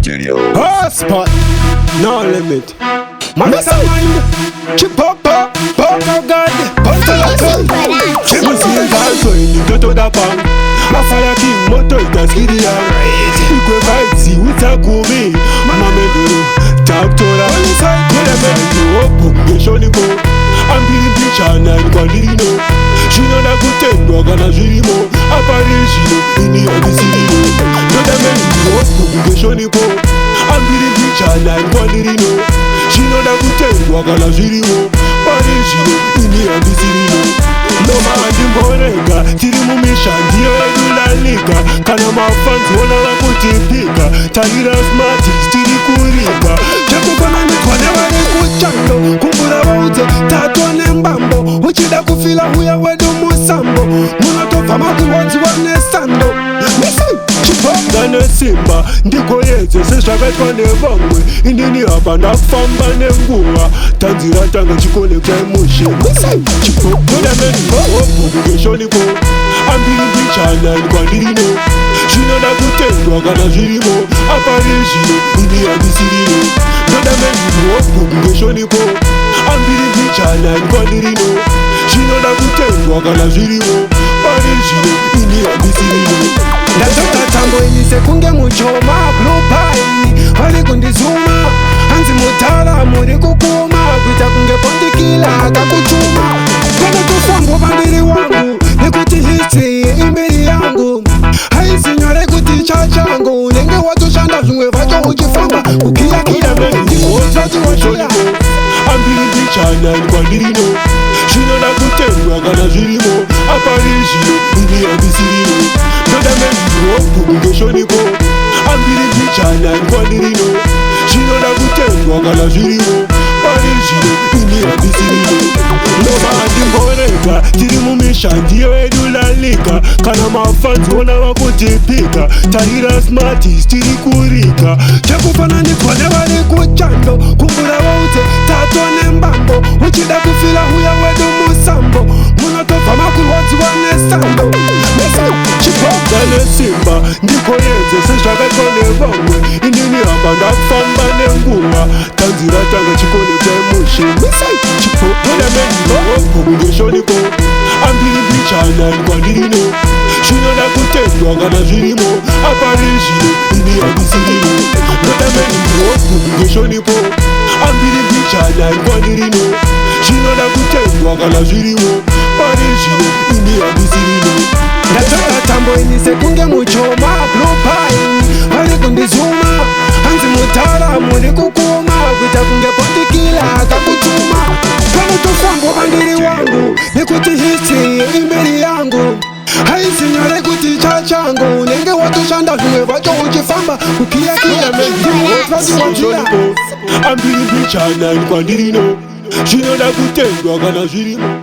Studios. Hotspot, no limit. Mastermind, chip up, God, bust a gun. Triple C also in the ghetto da bang. A fire king motor it a skiddy and equal vibes, see what's a kumi. Mama meduru, talk to the only side. When I met you open, you show the go. I'm being bitch and I'm gonna know. She know that good thing, no gonna see mo. A Paris, she know, in the city. No that man, you open, you show the go. I'm being bitch and I'm gonna know. She know that good thing, no gonna see mo. Paris, she know, in the city. No man, the morega, tiri mumisha, ndiyo edula liga. Kana mafanzi, wana wakutipika. Talira smart, stiri kurika. Japo kona nikwane wale kuchando. Kumbura wauze, tatwane mbambo. Uchida kufila huya wedu musambo. Munotofa makuwanzi wane sando. Chipongane simba, ndiko yeze, seshakatwa nevangwe. Indini hapa ndafamba nenguwa. Tanzira tanga chikole kya mushi. Chipongane menima, opukugesho nipo. Ambili bichana nkwandirino. Shino na kutendwa kana zirimo. Aparishino, ini abisirino. Doda menima, opukugesho nipo. Ambili bichana nkwandirino. Shino na kutendwa kana zirimo. Aparishino, ini abisirino. Ndatoka tango inise kunge muchoma blue pie wali kundizuma hanzi mutala muri kukuma kuita kunge pondikila kakuchuma kana tufango bandiri wangu nikuti history imberi yangu haisi nyore kuti chachangu nenge watu shanda zungwe vacho uchifamba ukia kia ndikozaji wachia ambili bichana nkwandirino shino na kutendwa kana zirimo aparishino ini abisirino Doda menimo, kukungesho nipo. Ambili bichana nkwandirino. Shino na kutendwa kana zirimo. Parishino, ini abisirino. Noma andi mboreka, tiri mumisha ndiyo edula lika. Kana mafanzi wana wakutipika. Talira smarti, stiri kurika. Chakufana nikwane wale kuchando. Kumbura wauze, tatwane mbambo. Uchida kufila huya wedu musambo. Munotofa makuwazi wane sando. Chipongane simba, ndiko yeze, seshakatwa nevangwe. Indini hapa ndafamba nenguwa. Tanzira tanga chikole kya mushi. Chipongane menima, opukugesho nipo. Ambili bichana nkwandirino. Shino na kutendwa kana zirimo. Aparishino, ini abisirino. Doda menima, opukugesho nipo. Ambili bichana nkwandirino. Shino na kutendwa kana zirimo. Parishino, ini abisirino. Ndatoka tambo inise kunge muchoma blue pie wali kundizuma hanzi mutala muri kukuma kuita kunge pondikila kakutuma kana tufango bandiri wangu nikuti history imberi yangu haisi nyore kuti chachangu nenge watu shanda zungwe vacho uchifamba ukia kia Ambili bichana nkwandirino. Shino na kutendwa kana zirimo.